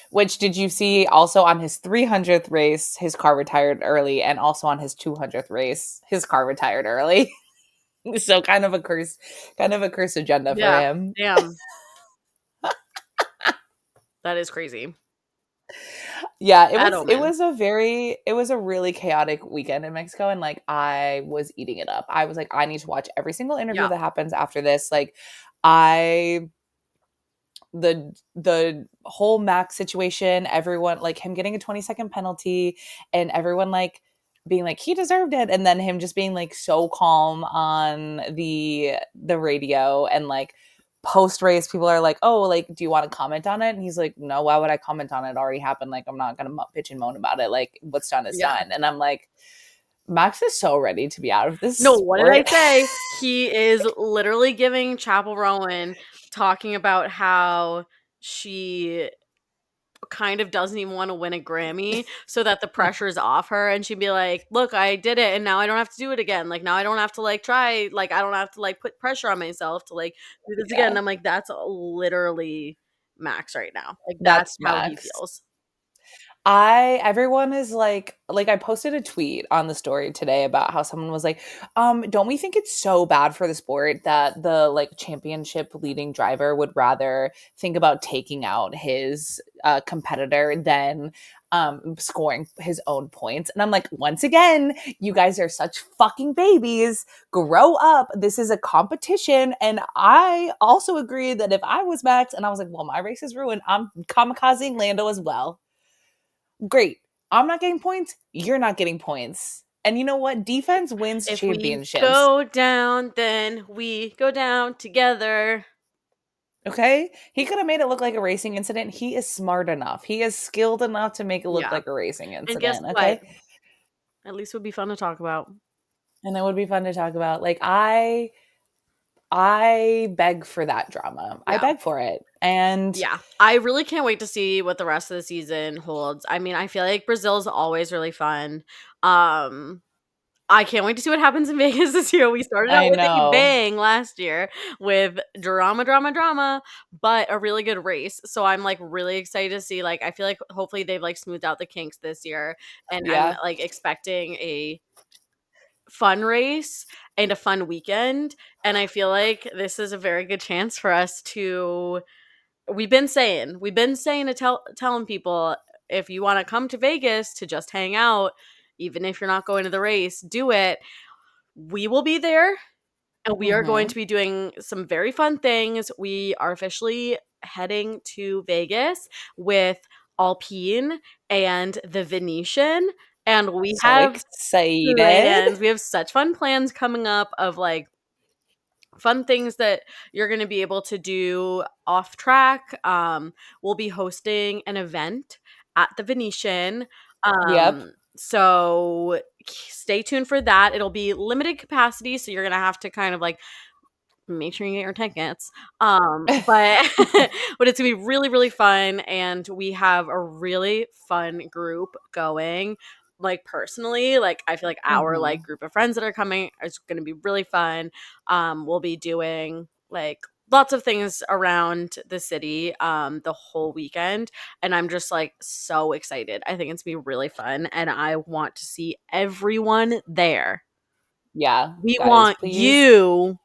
Which, did you see also on his 300th race, his car retired early, and also on his 200th race, his car retired early. So kind of a curse agenda for Yeah. him. Damn. That is crazy. Yeah, it Bad was omen. it was a really chaotic weekend in Mexico, and like I was eating it up. I was like, I need to watch every single interview Yeah. that happens after this. Like, I the whole Max situation, everyone like him getting a 20-second penalty and everyone like being like he deserved it, and then him just being like so calm on the radio, and like post race people are like, oh, like, do you want to comment on it? And he's like, no, why would I comment on it? It already happened. Like, I'm not gonna bitch and moan about it. Like, what's done is Yeah. done. And I'm like, Max is so ready to be out of this No, what did I sport. say? He is literally giving Chapel Rowan talking about how she kind of doesn't even want to win a Grammy so that the pressure is off her and she'd be like, look, I did it and now I don't have to do it again. Like, now I don't have to like try, like, I don't have to like put pressure on myself to like do this again. Yeah, And I'm like, that's literally Max right now. Like, that's that's how he Max. feels. Everyone is like I posted a tweet on the story today about how someone was like, don't we think it's so bad for the sport that the like championship leading driver would rather think about taking out his competitor than scoring his own points? And I'm like, once again, you guys are such fucking babies. Grow up. This is a competition. And I also agree that if I was Max and I was like, well, my race is ruined, I'm kamikazing Lando as well. Great. I'm not getting points. You're not getting points. And you know what? Defense wins If we championships. go down, then we go down together. Okay? He could have made it look like a racing incident. He is smart enough. He is skilled enough to make it look Yeah. like a racing And guess incident. what? Okay? At least it would be fun to talk about. And that would be fun to talk about. Like, I beg for that drama. I Yeah. beg for it. And Yeah. I really can't wait to see what the rest of the season holds. I mean, I feel like Brazil's always really fun. I can't wait to see what happens in Vegas this year. We started out I with a know. bang last year with drama, drama, drama, but a really good race. So I'm like really excited to see. Like, I feel like hopefully they've like smoothed out the kinks this year, and I'm Yeah. like expecting a fun race and a fun weekend. And I feel like this is a very good chance for us to. We've been saying to telling people, if you want to come to Vegas to just hang out, even if you're not going to the race, do it. We will be there, and we are going Mm-hmm. to be doing some very fun things. We are officially heading to Vegas with Alpine and the Venetian, and we So have excited. plans. We have such fun plans coming up of like fun things that you're going to be able to do off track. We'll be hosting an event at the Venetian. Yep. So stay tuned for that. It'll be limited capacity, so you're going to have to kind of like make sure you get your tickets. But but it's gonna be really, really fun, and we have a really fun group going. Like personally, like I feel like our like Mhm. group of friends that are coming is gonna be really fun. We'll be doing like lots of things around the city the whole weekend, and I'm just like so excited. I think it's gonna be really fun, and I want to see everyone there. Yeah, We guys, want please. you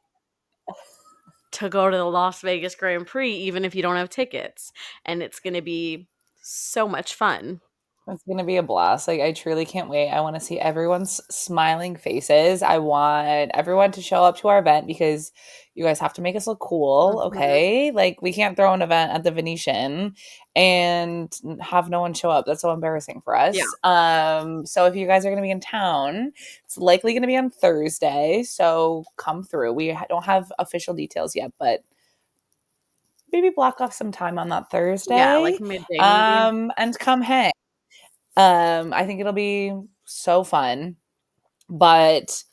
to go to the Las Vegas Grand Prix, even if you don't have tickets. And it's going to be so much fun. It's gonna be a blast. Like, I truly can't wait. I want to see everyone's smiling faces. I want everyone to show up to our event because you guys have to make us look cool, Mhm. okay? Like, we can't throw an event at the Venetian and have no one show up. That's so embarrassing for Yeah. us. So if you guys are gonna be in town, it's likely gonna be on Thursday. So come through. We don't have official details yet, but maybe block off some time on that Yeah, like Thursday, midday maybe. and come hang. I think it'll be so fun, but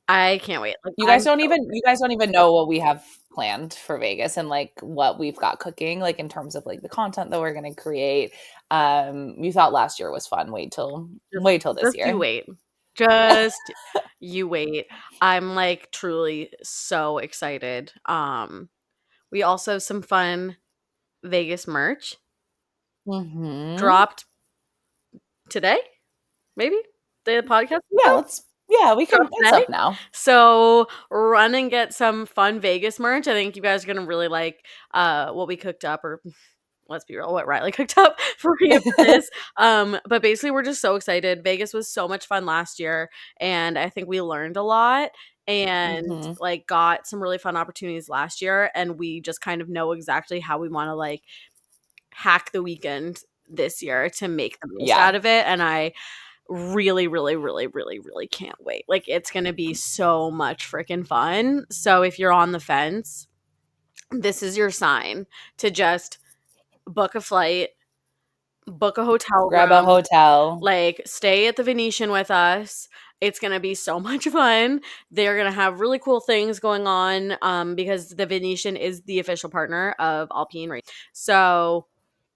I can't wait. Like you I'm guys don't so even you guys don't even know what we have planned for Vegas and, like, what we've got cooking, like, in terms of, like, the content that we're gonna create. You thought last year was fun. just Wait till this just you year. wait. Just you wait. I'm like truly so excited. We also have some fun Vegas merch Mhm. dropped today, maybe? The podcast is Yeah, out? we can Drop it's today. up now. So run and get some fun Vegas merch. I think you guys are gonna really like what we cooked up, or let's be real, what Riley cooked up for you for this. But basically we're just so excited. Vegas was so much fun last year, and I think we learned a lot and Mhm. like got some really fun opportunities last year, and we just kind of know exactly how we want to like hack the weekend this year to make the most Yeah. out of it. And I really, really, really, really, really can't wait. Like, it's gonna be so much freaking fun. So if you're on the fence, this is your sign to just book a flight, book a hotel Grab a room, hotel. like stay at the Venetian with us. It's gonna be so much fun. They're gonna have really cool things going on because the Venetian is the official partner of Alpine Race. So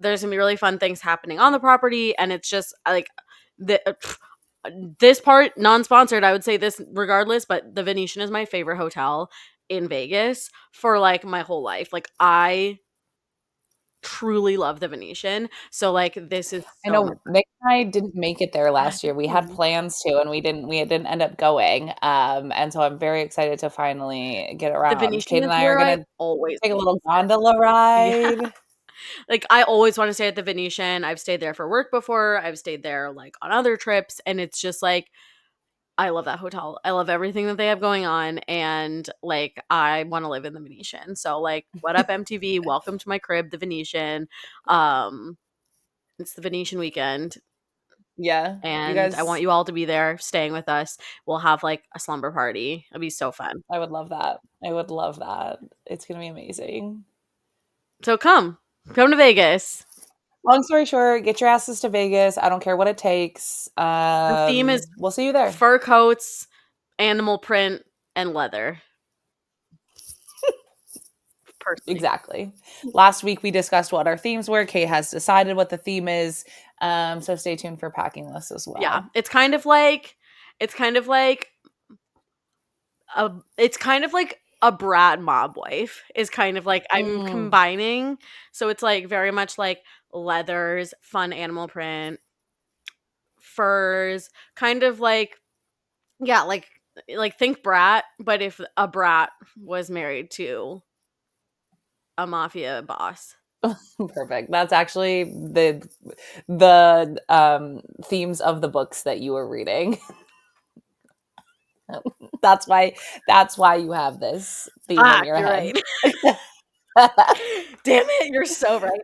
there's gonna be really fun things happening on the property, and it's just like the this part non-sponsored, I would say this regardless, but the Venetian is my favorite hotel in Vegas for like my whole life. Like I truly love the Venetian. So like this is I so much know Nick and I didn't make it there fun. last year. We had No. plans to, and we didn't end up going. And so I'm very excited to finally get The around. Venetian Kate is and I are where I gonna always take a want to little stay. gondola Yeah. ride. Like I always want to stay at the Venetian. I've stayed there for work before. I've stayed there like on other trips, and it's just like I love that hotel. I love everything that they have going on, and like I want to live in the Venetian. So like what up MTV? Welcome to my crib, the Venetian. Um it's the Venetian weekend, Yeah, you and I want guys, you all to be there staying with us. We'll have like a slumber party. It'll be so fun. I would love that. I would love that. It's gonna be amazing. So come to Vegas. Long story short, get your asses to Vegas. I don't care what it takes. The theme is We'll see you there. fur coats, animal print, and leather. Personally, Exactly. Last week we discussed what our themes were. Kate has decided what the theme is. So stay tuned for packing lists as yeah, well. it's kind of like it's kind of like a brat mob wife is kind of like I'm Mm. combining. So it's like very much like leathers, fun animal print, furs, kind of like yeah, like think brat, but if a brat was married to a mafia boss. Perfect. That's actually the themes of the books that you were reading. that's why that's why you have this theme in Fuck, your you're head. right. Damn it, you're so right.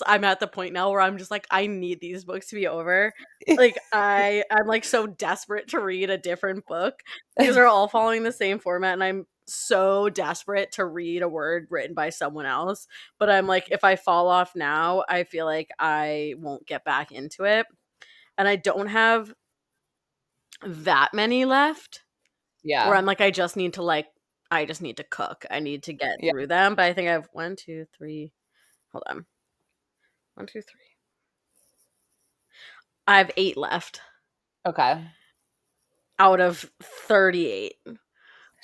I'm at the point now where I'm just like, I need these books to be over. Like I'm like so desperate to read a different book because they're all following the same format, and I'm so desperate to read a word written by someone else. But I'm like, if I fall off now, I feel like I won't get back into it. And I don't have that many left where Yeah. I'm like, I just need to cook. I need to get Yeah. through them. But I think I have one, two, three. Hold on. One, two, three. I have 8 left Okay. out of 38.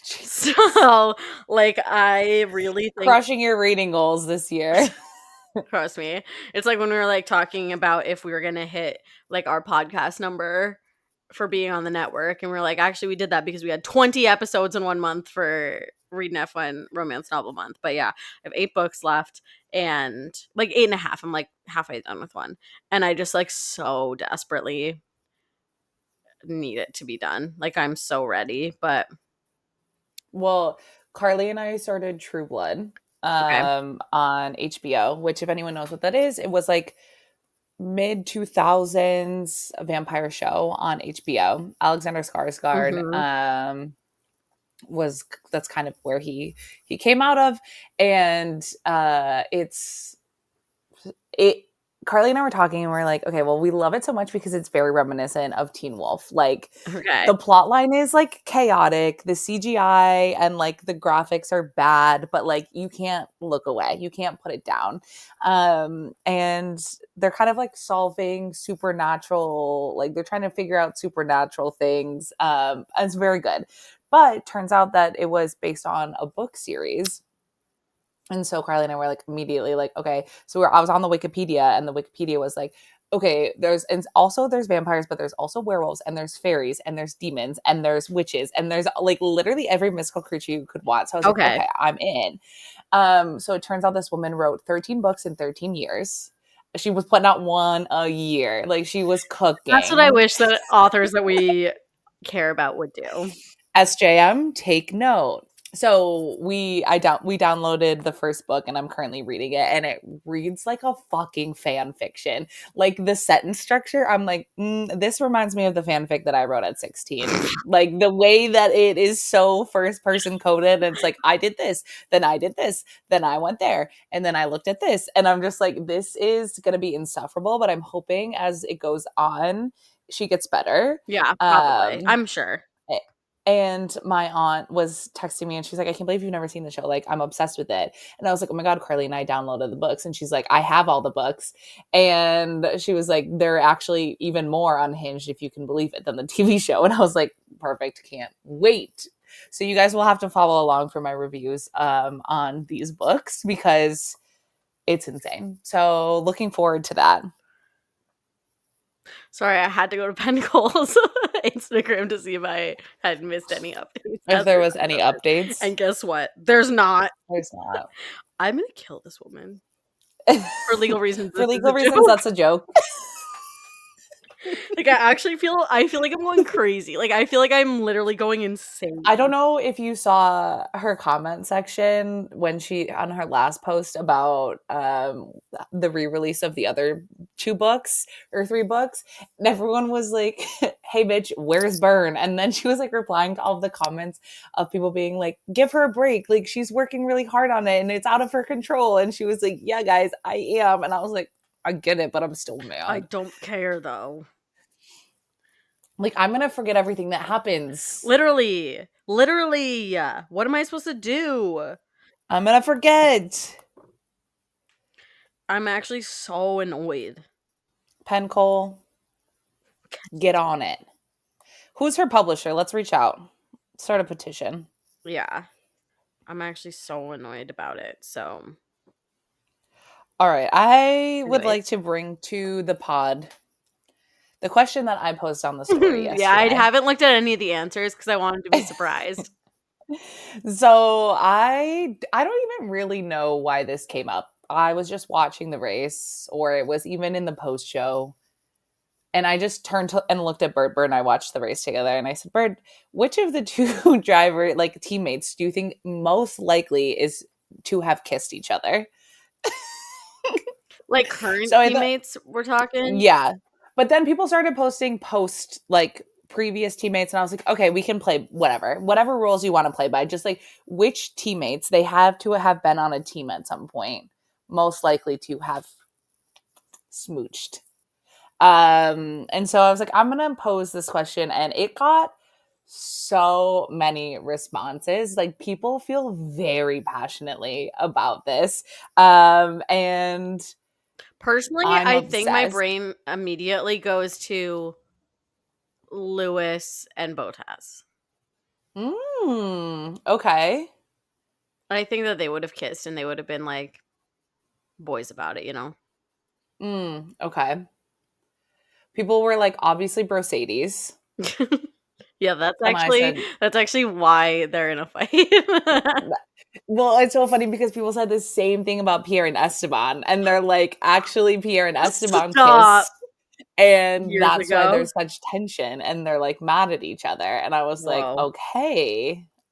Jesus. So, like, I really think, Crushing your reading goals this year. trust me, it's like when we were like talking about if we were going to hit like our podcast number for being on the network. And we're like, actually, we did that because we had 20 episodes in 1 month for Read an F1 Romance Novel Month. But yeah, I have 8 books left and like 8.5. I'm like halfway done with one. And I just like so desperately need it to be done. Like, I'm so ready. But Well, Carly and I started True Blood okay. on HBO, which if anyone knows what that is, it was like mid 2000s vampire show on HBO. Alexander Skarsgård Mm-hmm. was that's kind of where he came out of, and it Carly and I were talking and we're like, okay, well, we love it so much because it's very reminiscent of Teen Wolf. Like Okay. the plot line is like chaotic, the CGI and like the graphics are bad, but like you can't look away. You can't put it down. And they're kind of like solving supernatural, like they're trying to figure out supernatural things. And it's very good. But it turns out that it was based on a book series, and so Carly and I were like immediately like, okay. So I was on the Wikipedia, and the Wikipedia was like, okay, there's vampires, but there's also werewolves, and there's fairies, and there's demons, and there's witches, and there's like literally every mystical creature you could want. So I was like, Okay. okay, I'm in. So it turns out this woman wrote 13 books in 13 years. She was putting out one a year. Like she was That's what I cooking. wish that authors that we care about would do. SJM, take note. So we downloaded the first book, and I'm currently reading it, and it reads like a fucking fan fiction. Like the sentence structure, I'm like, this reminds me of the fanfic that I wrote at 16. Like the way that it is so first person coded, and it's like I did this, then I did this, then I went there, and then I looked at this, and I'm just like, this is gonna be insufferable. But I'm hoping as it goes on, she gets better. Yeah, probably. Um, I'm sure. and my aunt was texting me and she's like, I can't believe you've never seen the show. Like, I'm obsessed with it. And I was like, oh my God, Carly and I downloaded the books. And she's like, I have all the books. And she was like, they're actually even more unhinged, if you can believe it, than the TV show. And I was like, perfect. Can't wait. So you guys will have to follow along for my reviews on these books because it's insane. So looking forward to that. Sorry, I had to go to Pencole's Instagram to see if I had missed any updates If as there we was any recorded. updates, And guess what? There's not. there's not. I'm gonna kill this woman. For legal reasons, For this is legal a reasons, joke. that's a joke. Like, I feel like I'm going crazy. Like, I feel like I'm literally going insane. I don't know if you saw her comment section when she on her last post about the re-release of the other 2 books or 3 books, and everyone was like, hey bitch, where's Burn? And then she was like replying to all of the comments of people being like, give her a break, like she's working really hard on it and it's out of her control. And she was like, yeah guys, I am. And I was like, I get it, but I'm still I mad. don't care though. Like I'm gonna forget everything that happens. Literally. Literally. What am I supposed to do? I'm gonna forget. I'm actually so annoyed. Pencole, get on it. Who's her publisher? Let's reach out. Start a petition. Yeah. I'm actually so annoyed about it. So, All right. I would anyways. like to bring to the pod the question that I posted on the story Yeah, I yesterday. haven't looked at any of the answers because I wanted to be surprised. So I don't even really know why this came up. I was just watching the race, or it was even in the post show. And I just turned and looked at Bird. Bird and I watched the race together. And I said, Bird, which of the two driver like teammates do you think most likely is to have kissed each other? Like current So I thought, teammates, we're talking. yeah. But then people started posting post like previous teammates, and I was like, okay, we can play whatever rules you want to play by. Just like which teammates they have to have been on a team at some point, most likely to have smooched. And so I was like, I'm gonna pose this question, and it got so many responses. Like people feel very passionately about this. And Personally, I'm I think my obsessed. brain immediately goes to Lewis and Bottas. Okay. I think that they would have kissed and they would have been like boys about it, Okay. People were like, obviously, Brosades. Yeah, And I said, that's actually why they're in a fight. well, it's so funny because people said the same thing about Pierre and Esteban. And they're like, actually, Pierre and Esteban Stop. kissed. And Years that's why ago. there's such tension. And they're like mad at each other. And I was like, Whoa.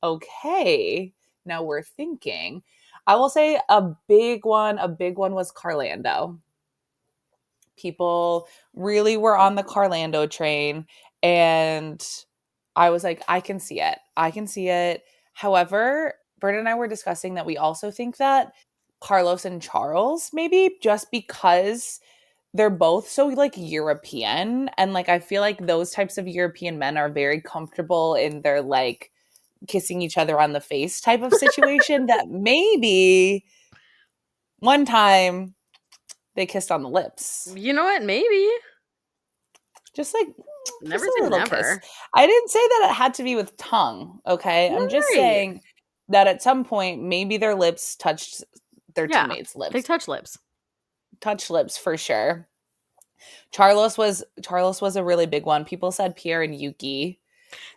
okay. Now we're thinking. I will say a big one was Carlando. People really were on the Carlando train, and I was like, I can see it. I can see it. However, Bert and I were discussing that we also think that Carlos and Charles, maybe just because they're both so like European, and like I feel like those types of European men are very comfortable in their like kissing each other on the face type of situation, that maybe one time they kissed on the lips. You know what? Maybe. Just like Never just a say little kiss. never. I didn't say that it had to be with tongue, okay? I'm just Right. saying that at some point maybe their lips touched their Yeah. teammates' They lips. touch lips. Touch lips for sure. Charles was a really big one. People said Pierre and Yuki.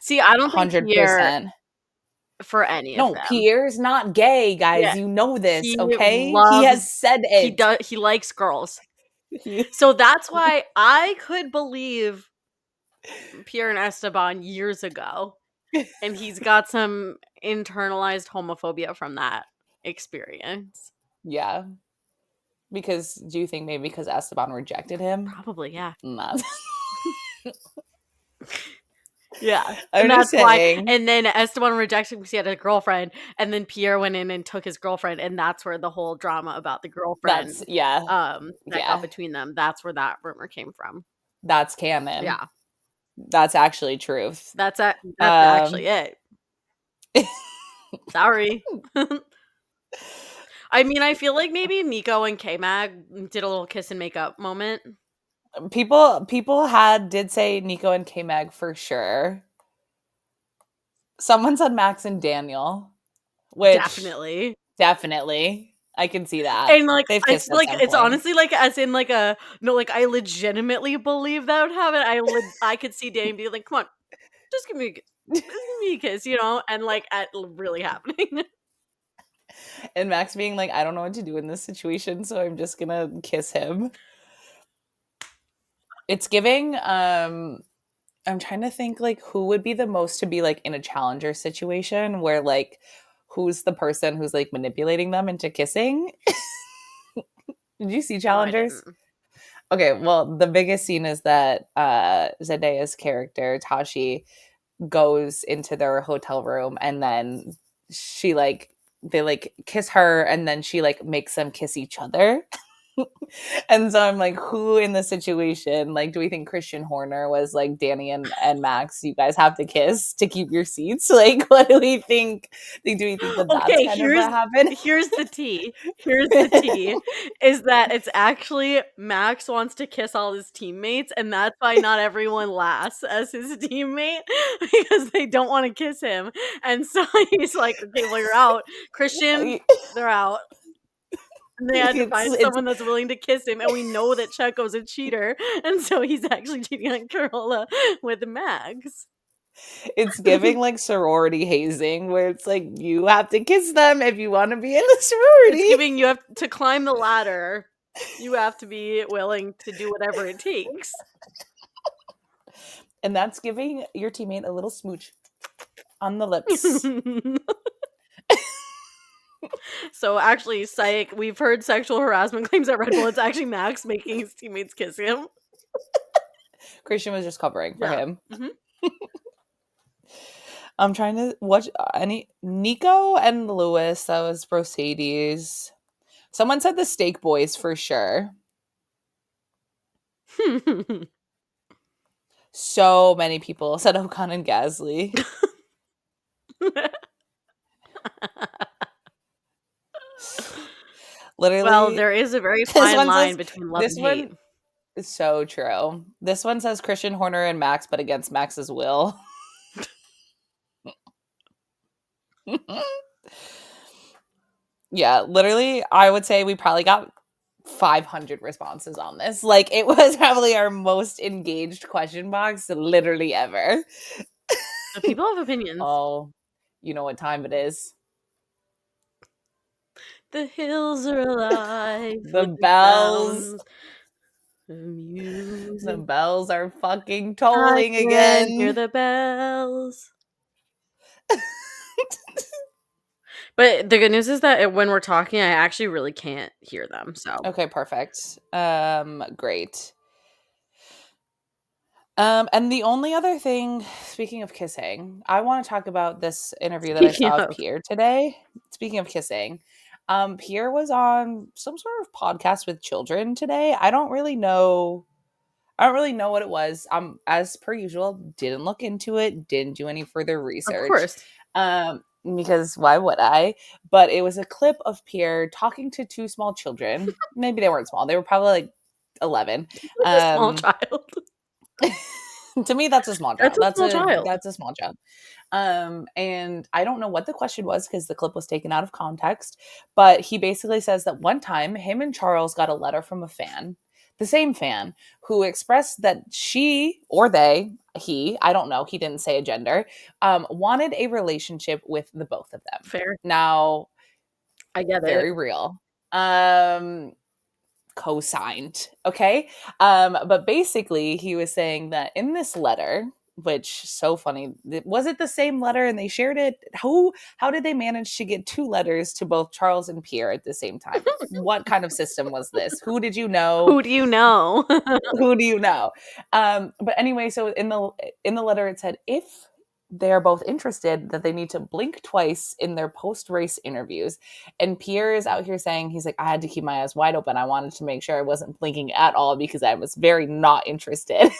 See, I don't think Pierre 100%. for any of No, them. Pierre's not gay, Yeah. guys. You know this, He okay? He loves has said it. he likes girls. He- So that's why I could believe Pierre and Esteban years ago. And he's got some internalized homophobia from that experience. yeah. Because do you think maybe because Esteban rejected him? Probably, yeah. Nah. Yeah. I'm And just that's why. saying. And then Esteban rejected him because he had a girlfriend. And then Pierre went in and took his girlfriend. And that's where the whole drama about the girlfriend That's yeah. that got between them. That's where that rumor came from. That's canon. Yeah. That's actually truth. That's actually it. Sorry. I mean, I feel like maybe Nico and K-Mag did a little kiss and make up moment. People did say Nico and K-Mag for sure. Someone said Max and Daniel, which definitely I can see that. And like They've it's kissed at like some it's point. honestly like as in like a no, like I legitimately believe that would happen. I could see Danny being like, "Come on, just give me a kiss, just give me a kiss," and like at really happening. And Max being like, I don't know what to do in this situation, so I'm just gonna kiss him. It's giving I'm trying to think like who would be the most to be like in a challenger situation where like who's the person who's like manipulating them into kissing. Did you see No, I challengers? didn't. Okay, well, the biggest scene is that Zendaya's character Tashi goes into their hotel room, and then she like they like kiss her, and then she like makes them kiss each other. And so I'm like, who in the situation? Like, do we think Christian Horner was like Danny and Max? You guys have to kiss to keep your seats. Like, what do we think? Do we think that that's Okay, kind of what happened? here's the tea. Here's the tea is that it's actually Max wants to kiss all his teammates, and that's why not everyone lasts as his teammate because they don't want to kiss him. And so he's like, okay, well, you're out. Christian, they're out. And they had to find someone that's willing to kiss him, and we know that Checo's a cheater, and so he's actually cheating on Carola with Max. It's giving like sorority hazing, where it's like you have to kiss them if you want to be in the sorority. It's giving you have to climb the ladder. You have to be willing to do whatever it takes. And that's giving your teammate a little smooch on the lips. So actually, psych, we've heard sexual harassment claims at Red Bull. It's actually Max making his teammates kiss him. Christian was just covering for him. Mm-hmm. I'm trying to watch any Nico and Lewis. That was Mercedes. Someone said the Steak Boys for sure. So many people said Ocon and Gasly. Literally. Well, there is a very fine line between love and hate. Is so true. This one says Christian Horner and Max, but against Max's will. Yeah, literally, I would say we probably got 500 responses on this. Like, it was probably our most engaged question box literally ever. The people have opinions. Oh, you know what time it is. The hills are alive. The bells. Sounds of music. The bells are fucking tolling again. Hear the bells. But the good news is that when we're talking, I actually really can't hear them. So okay, perfect. Great. And the only other thing, speaking of kissing, I want to talk about this interview that I saw of Pierre today. Speaking of kissing, Pierre was on some sort of podcast with children today. I don't really know what it was. As per usual, didn't look into it, didn't do any further research. Of course. Because why would I? But it was a clip of Pierre talking to two small children. Maybe they weren't small. They were probably like 11. Like a small child. To me, that's a small child. That's a small child. That's a small child. And I don't know what the question was because the clip was taken out of context. But he basically says that one time him and Charles got a letter from a fan, the same fan, who expressed that she or they, he, I don't know, he didn't say a gender, wanted a relationship with the both of them. Fair. Now, I get it. Very real. Co-signed. Okay. But basically he was saying that in this letter, which so funny, was it the same letter and they shared it? How did they manage to get two letters to both Charles and Pierre at the same time? What kind of system was this? Who did you know? Who do you know? Who do you know? But anyway, so in the letter it said if they are both interested, that they need to blink twice in their post-race interviews. And Pierre is out here saying, he's like, I had to keep my eyes wide open. I wanted to make sure I wasn't blinking at all because I was very not interested.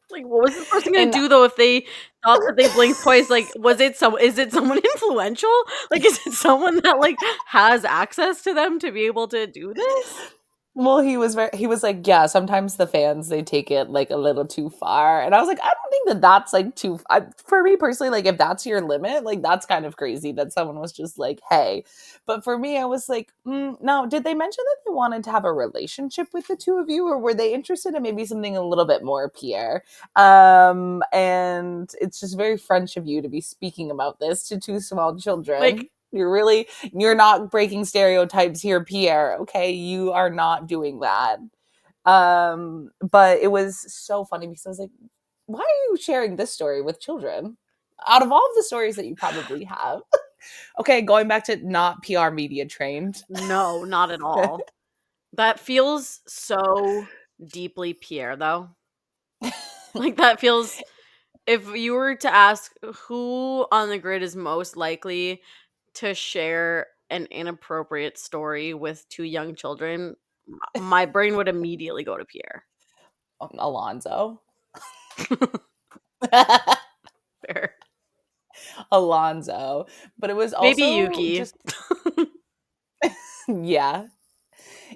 Like, what was this person going to do, though, if they thought that they blinked twice? Like, is it someone influential? Like, is it someone that, like, has access to them to be able to do this? Well, he was like, yeah, sometimes the fans, they take it like a little too far. And I was like, I don't think that that's like for me personally, like if that's your limit, like that's kind of crazy that someone was just like, hey. But for me, I was like, no, did they mention that they wanted to have a relationship with the two of you, or were they interested in maybe something a little bit more, Pierre? And it's just very French of you to be speaking about this to two small children. Like, you're not breaking stereotypes here, Pierre. Okay, you are not doing that. But it was so funny because I was like, why are you sharing this story with children? Out of all of the stories that you probably have. Okay, going back to not PR media trained. No, not at all. That feels so deeply Pierre, though. Like, that feels, if you were to ask who on the grid is most likely to share an inappropriate story with two young children, my brain would immediately go to Pierre. Alonso. Fair. Alonso. But it was also maybe Yuki. Yeah.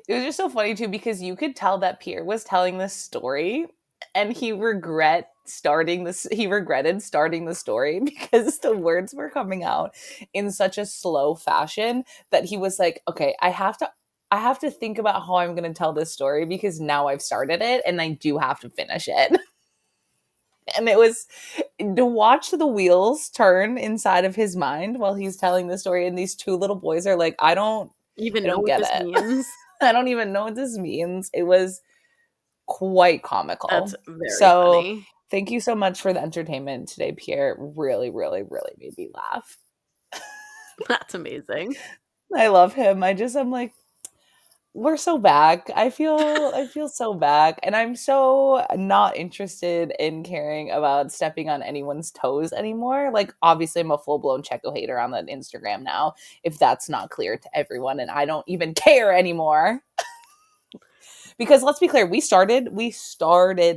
It was just so funny too because you could tell that Pierre was telling this story and he regretted starting the story because the words were coming out in such a slow fashion that he was like, okay, I have to think about how I'm going to tell this story because now I've started it and I do have to finish it. And it was to watch the wheels turn inside of his mind while he's telling the story. And these two little boys are like, I don't know what this means. I don't even know what this means. It was quite comical. That's very funny. Thank you so much for the entertainment today, Pierre. Really, really, really made me laugh. That's amazing. I love him. I'm like, we're so back. I feel so back. And I'm so not interested in caring about stepping on anyone's toes anymore. Like, obviously, I'm a full blown Checo hater on that Instagram now, if that's not clear to everyone. And I don't even care anymore. Because let's be clear, we started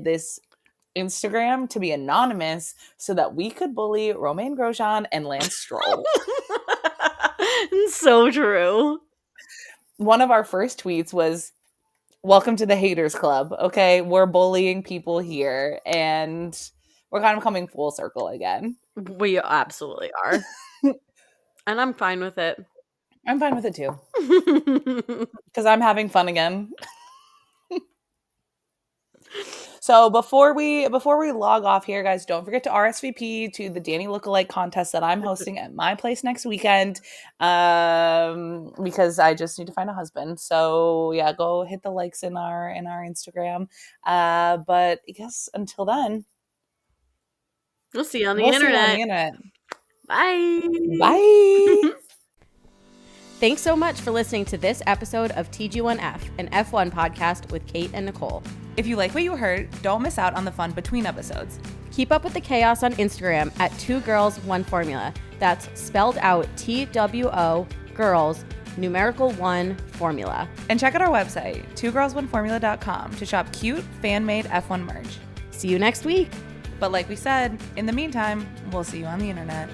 this Instagram to be anonymous so that we could bully Romain Grosjean and Lance Stroll. So true. One of our first tweets was, "Welcome to the haters club." Okay, we're bullying people here, and we're kind of coming full circle again. We absolutely are. And I'm fine with it. I'm fine with it too, because I'm having fun again. So before we log off here, guys, don't forget to RSVP to the Danny Lookalike contest that I'm hosting at my place next weekend. Because I just need to find a husband. So yeah, go hit the likes in our Instagram. But I guess until then, We'll see you on the we'll see you on internet. the internet. Bye. Bye. Thanks so much for listening to this episode of TG1F, an F1 podcast with Kate and Nicole. If you like what you heard, don't miss out on the fun between episodes. Keep up with the chaos on Instagram at 2 Girls 1 Formula. That's spelled out TWO Girls numerical 1 Formula. And check out our website, 2girls1formula.com, to shop cute fan-made F1 merch. See you next week. But like we said, in the meantime, we'll see you on the internet.